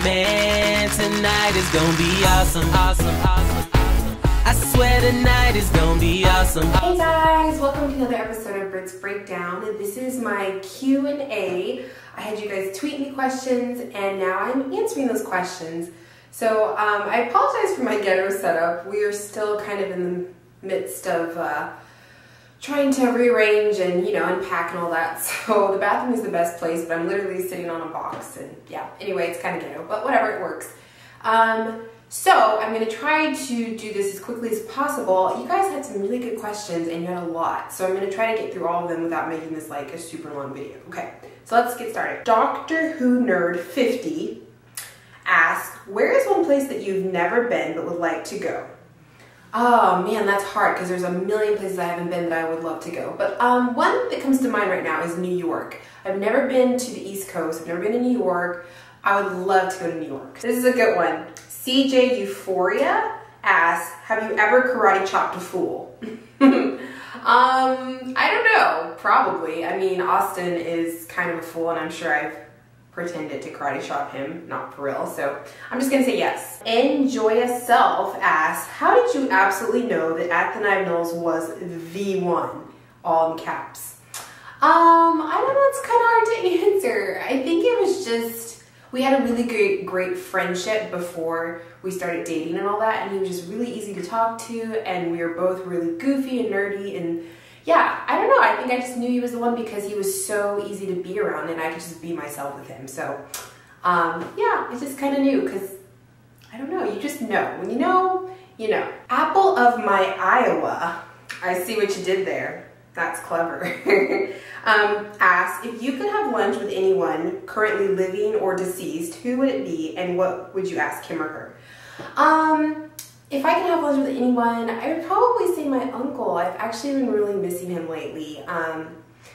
Man, tonight is gonna be awesome, awesome, awesome. I swear tonight is gonna be awesome. Hey guys, welcome to another episode of Brit's Breakdown. This is my Q&A. I had you guys tweet me questions and now I'm answering those questions. So I apologize for my ghetto setup. We are still kind of in the midst of trying to rearrange and, you know, unpack and all that. So the bathroom is the best place, but I'm literally sitting on a box and yeah, anyway, it's kind of ghetto, but whatever, it works. So I'm going to try to do this as quickly as possible. You guys had some really good questions and you had a lot, so I'm going to try to get through all of them without making this like a super long video. Okay, so let's get started. Doctor Who Nerd 50 asks, where is one place that you've never been but would like to go? Oh man, that's hard because there's a million places I haven't been that I would love to go. But one that comes to mind right now is New York. I've never been to the East Coast. I've never been to New York. I would love to go to New York. This is a good one. CJ Euphoria asks, have you ever karate chopped a fool? I don't know, probably. I mean, Austin is kind of a fool and I'm sure I've pretended to karate chop him, not for real, so I'm just gonna say yes. Enjoy Yourself asks, how did you absolutely know that At the Nine Mills was the one? All in caps. I don't know, it's kind of hard to answer. I think it was just, we had a really great friendship before we started dating and all that, and he was just really easy to talk to, and we were both really goofy and nerdy, and yeah, I don't know, I think I just knew he was the one because he was so easy to be around and I could just be myself with him. So, yeah, I just kind of knew because, I don't know, you just know. When you know, you know. Apple of my Iowa, I see what you did there. That's clever. Asks, if you could have lunch with anyone currently living or deceased, who would it be and what would you ask him or her? If I could have lunch with anyone, I would probably say my uncle. I've actually been really missing him lately.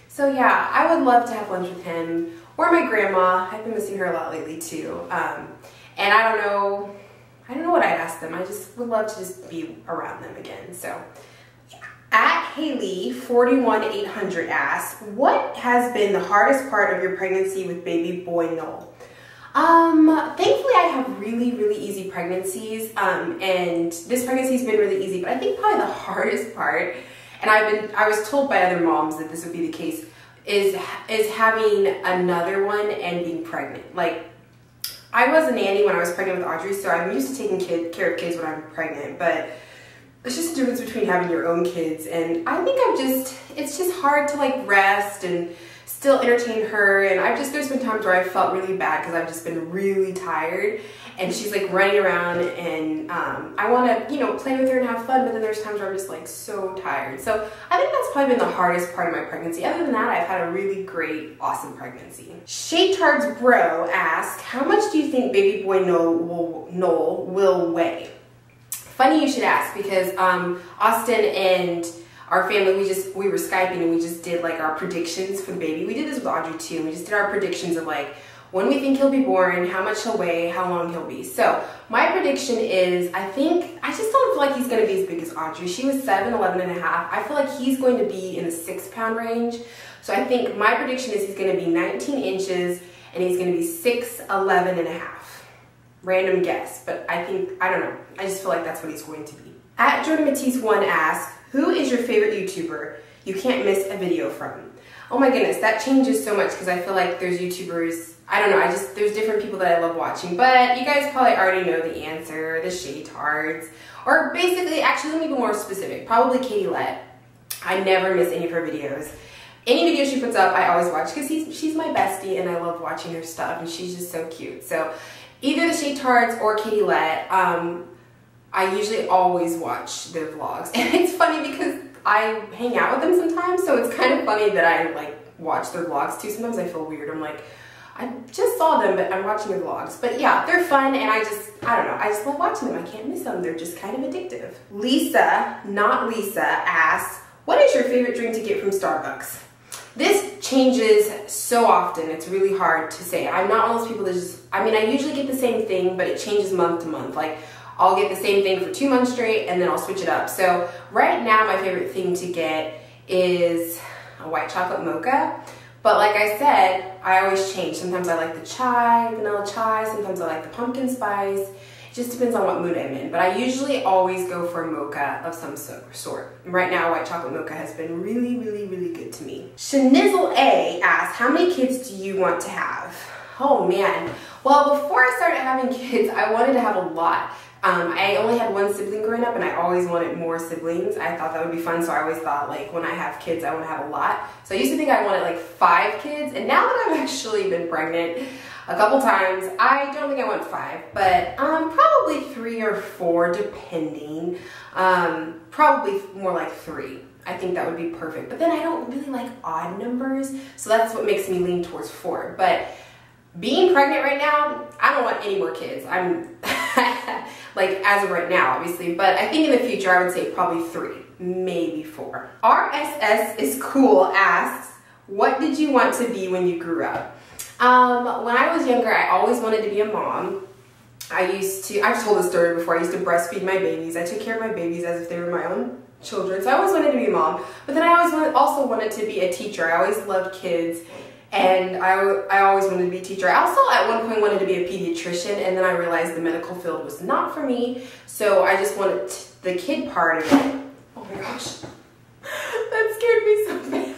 So yeah, I would love to have lunch with him. Or my grandma. I've been missing her a lot lately too. And I don't know what I'd ask them. I just would love to just be around them again. So yeah. At Haley 41800 asks, what has been the hardest part of your pregnancy with baby boy Noel? Thankfully I have really easy pregnancies, and this pregnancy's been really easy, but I think probably the hardest part, and I was told by other moms that this would be the case, is having another one and being pregnant. Like, I was a nanny when I was pregnant with Audrey, so I'm used to taking care of kids when I'm pregnant, but it's just a difference between having your own kids, and I think it's just hard to like rest and still entertain her, and there's been times where I felt really bad because I've just been really tired and she's like running around and I want to, you know, play with her and have fun, but then there's times where I'm just like so tired. So I think that's probably been the hardest part of my pregnancy. Other than that, I've had a really great, awesome pregnancy. Shaytards Bro asks, how much do you think baby boy Noel will weigh? Funny you should ask because Austin and our family, we were Skyping and we just did like our predictions for the baby. We did this with Audrey too. We just did our predictions of like when we think he'll be born, how much he'll weigh, how long he'll be. So my prediction is, I just don't feel like he's going to be as big as Audrey. She was 11 and a half. I feel like he's going to be in the 6-pound range. So I think my prediction is he's going to be 19 inches and he's going to be 6'11 and a half. Random guess, but I don't know. I just feel like that's what he's going to be. At Jordan Matisse 1 asks, who is your favorite YouTuber you can't miss a video from? Oh my goodness, that changes so much because I feel like there's YouTubers, I don't know, there's different people that I love watching, but you guys probably already know the answer, the Shaytards, or basically, actually let me be more specific, probably Katie Lett. I never miss any of her videos. Any video she puts up, I always watch because she's my bestie and I love watching her stuff and she's just so cute. So either the Shaytards or Katie Lett, I usually always watch their vlogs. And it's funny because I hang out with them sometimes, so it's kind of funny that I like watch their vlogs too. Sometimes I feel weird. I'm like, I just saw them, but I'm watching their vlogs. But yeah, they're fun, and I don't know, I just love watching them. I can't miss them. They're just kind of addictive. Lisa, not Lisa, asks, what is your favorite drink to get from Starbucks? This changes so often, it's really hard to say. I'm not one of those people that just, I mean, I usually get the same thing, but it changes month to month. Like, I'll get the same thing for 2 months straight, and then I'll switch it up. So right now, my favorite thing to get is a white chocolate mocha. But like I said, I always change. Sometimes I like the chai, vanilla chai. Sometimes I like the pumpkin spice. It just depends on what mood I'm in. But I usually always go for a mocha of some sort. Right now, white chocolate mocha has been really, really, really good to me. Shanizzle A asks, how many kids do you want to have? Oh man. Well, before I started having kids, I wanted to have a lot. I only had one sibling growing up and I always wanted more siblings. I thought that would be fun, so I always thought like when I have kids I want to have a lot. So I used to think I wanted like 5 kids, and now that I've actually been pregnant a couple times, I don't think I want 5, but probably 3 or 4 depending. Probably more like 3. I think that would be perfect. But then I don't really like odd numbers, so that's what makes me lean towards 4. But being pregnant right now, I don't want any more kids. I'm like as of right now, obviously, but I think in the future I would say probably 3, maybe 4. RSS is cool asks, what did you want to be when you grew up? When I was younger, I always wanted to be a mom. I've told this story before, I used to breastfeed my babies. I took care of my babies as if they were my own children, so I always wanted to be a mom. But then I also wanted to be a teacher. I always loved kids. And I always wanted to be a teacher. I also at one point wanted to be a pediatrician, and then I realized the medical field was not for me, so I just wanted the kid part of it. Oh my gosh, that scared me so bad.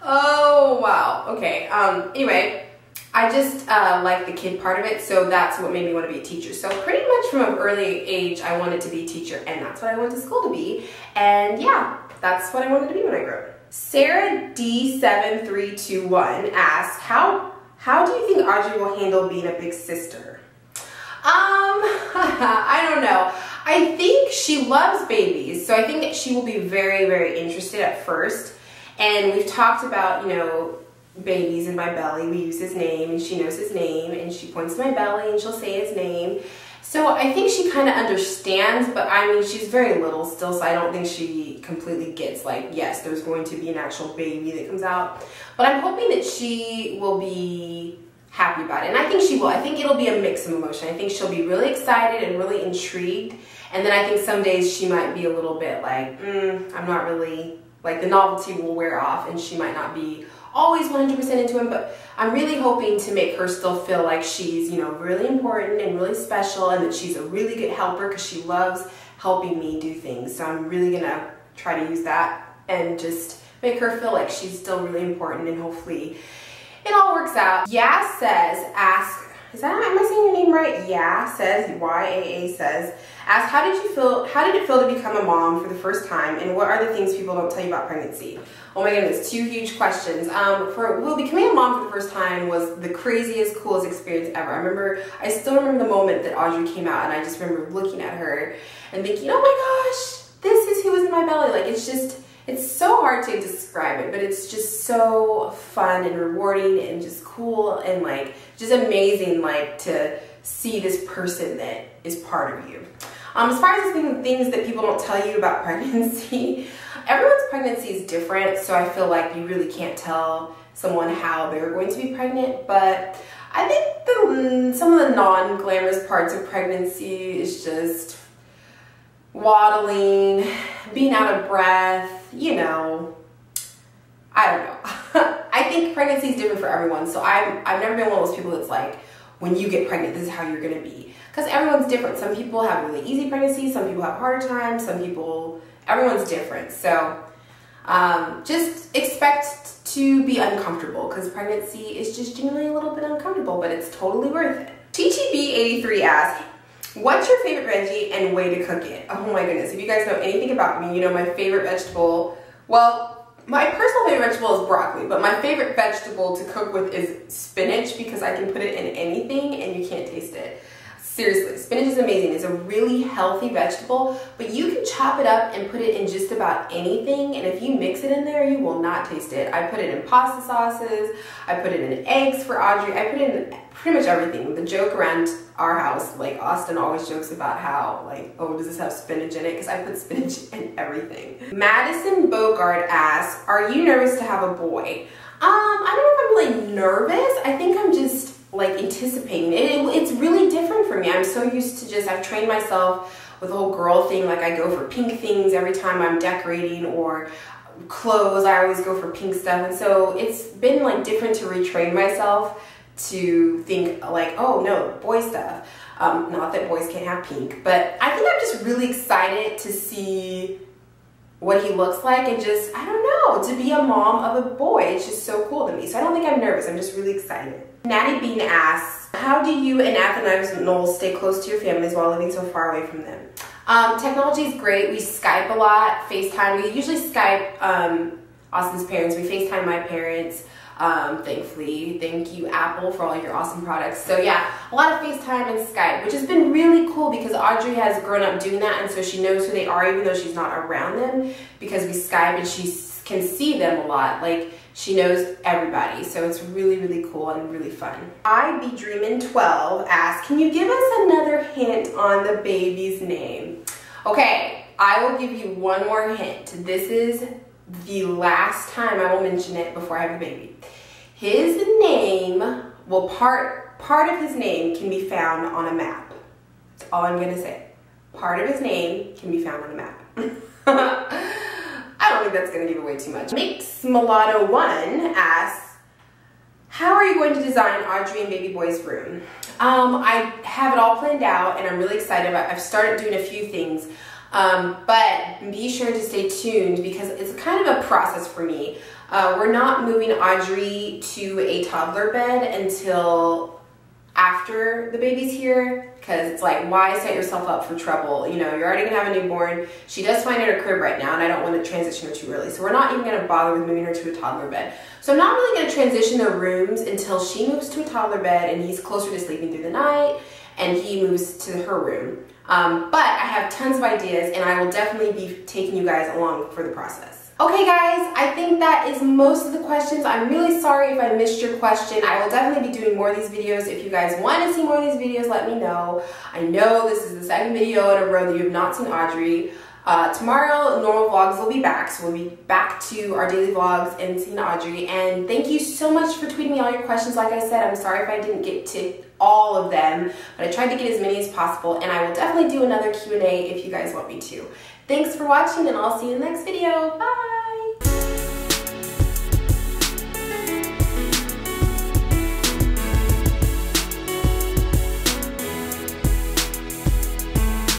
Oh wow, okay, anyway, I just like the kid part of it, so that's what made me want to be a teacher. So pretty much from an early age I wanted to be a teacher, and that's what I went to school to be, and yeah, that's what I wanted to be when I grew up. Sarah D7321 asks, how do you think Audrey will handle being a big sister? I don't know. I think she loves babies, so I think that she will be very, very interested at first. And we've talked about, you know, babies in my belly. We use his name, and she knows his name, and she points to my belly, and she'll say his name. So I think she kind of understands, but I mean, she's very little still, so I don't think she completely gets like, yes, there's going to be an actual baby that comes out. But I'm hoping that she will be happy about it, and I think she will. I think it'll be a mix of emotion. I think she'll be really excited and really intrigued, and then I think some days she might be a little bit like, I'm not really, like the novelty will wear off, and she might not be always 100% into him, but I'm really hoping to make her still feel like she's, you know, really important and really special, and that she's a really good helper because she loves helping me do things. So I'm really gonna try to use that and just make her feel like she's still really important, and hopefully it all works out. Yeah says, ask, am I saying your name right? Yeah says, YAA says, ask, how did it feel to become a mom for the first time, and what are the things people don't tell you about pregnancy? Oh my goodness, 2 huge questions. Becoming a mom for the first time was the craziest, coolest experience ever. I still remember the moment that Audrey came out, and I just remember looking at her and thinking, oh my gosh, this is who was in my belly. Like, it's so hard to describe it, but it's just so fun and rewarding and just cool and like just amazing, like to see this person that is part of you. As far as things that people don't tell you about pregnancy, everyone's pregnancy is different, so I feel like you really can't tell someone how they're going to be pregnant, but I think some of the non-glamorous parts of pregnancy is just waddling, being out of breath, you know, I don't know. I think pregnancy is different for everyone, so I've never been one of those people that's like, when you get pregnant, this is how you're going to be. Because everyone's different. Some people have really easy pregnancies, some people have harder times, everyone's different. So just expect to be uncomfortable, because pregnancy is just generally a little bit uncomfortable, but it's totally worth it. TTB83 asks, what's your favorite veggie and way to cook it? Oh my goodness, if you guys know anything about me, you know my favorite vegetable, well, my personal favorite vegetable is broccoli, but my favorite vegetable to cook with is spinach, because I can put it in anything and you can't taste it. Seriously, spinach is amazing. It's a really healthy vegetable, but you can chop it up and put it in just about anything, and if you mix it in there, you will not taste it. I put it in pasta sauces, I put it in eggs for Audrey, I put it in pretty much everything. The joke around our house, like Austin always jokes about how, like, oh, does this have spinach in it? Because I put spinach in everything. Madison Bogart asks, are you nervous to have a boy? I don't know if I'm really nervous. I think I'm just like anticipating it. It's really different for me. I'm so used to I've trained myself with the whole girl thing. Like I go for pink things every time I'm decorating, or clothes, I always go for pink stuff, and so it's been like different to retrain myself to think like, oh no, boy stuff. Not that boys can't have pink, but I think I'm just really excited to see what he looks like, and just, I don't know, to be a mom of a boy. It's just so cool to me. So I don't think I'm nervous, I'm just really excited. Natty Bean asks, how do you and Athenias Knowles stay close to your families while living so far away from them? Technology is great. We Skype a lot, FaceTime. We usually Skype Austin's parents. We FaceTime my parents. Thankfully, thank you Apple for all your awesome products. So yeah, a lot of FaceTime and Skype, which has been really cool because Audrey has grown up doing that, and so she knows who they are even though she's not around them, because we Skype and she can see them a lot. Like, she knows everybody, so it's really, really cool and really fun. I Be Dreamin' 12 asks, can you give us another hint on the baby's name? Okay, I will give you one more hint. This is the last time I will mention it before I have the baby. His name, well, part of his name can be found on a map. That's all I'm gonna say. Part of his name can be found on a map. I don't think that's gonna give away too much. Mix Mulatto 1 asks, how are you going to design Audrey and baby boy's room? I have it all planned out and I'm really excited about it. I've started doing a few things. But be sure to stay tuned because it's kind of a process for me. We're not moving Audrey to a toddler bed until after the baby's here, because it's like, why set yourself up for trouble? You know, you're already gonna have a newborn. She does fine in her crib right now, and I don't want to transition her too early. So we're not even gonna bother with moving her to a toddler bed. So I'm not really gonna transition the rooms until she moves to a toddler bed and he's closer to sleeping through the night and he moves to her room. But I have tons of ideas and I will definitely be taking you guys along for the process. Okay guys, I think that is most of the questions. I'm really sorry if I missed your question. I will definitely be doing more of these videos. If you guys want to see more of these videos, let me know. I know this is the second video in a row that you have not seen Audrey. Tomorrow, normal vlogs will be back, so we'll be back to our daily vlogs and seeing Audrey. And thank you so much for tweeting me all your questions. Like I said, I'm sorry if I didn't get to all of them, but I tried to get as many as possible, and I will definitely do another Q&A if you guys want me to. Thanks for watching, and I'll see you in the next video. Bye!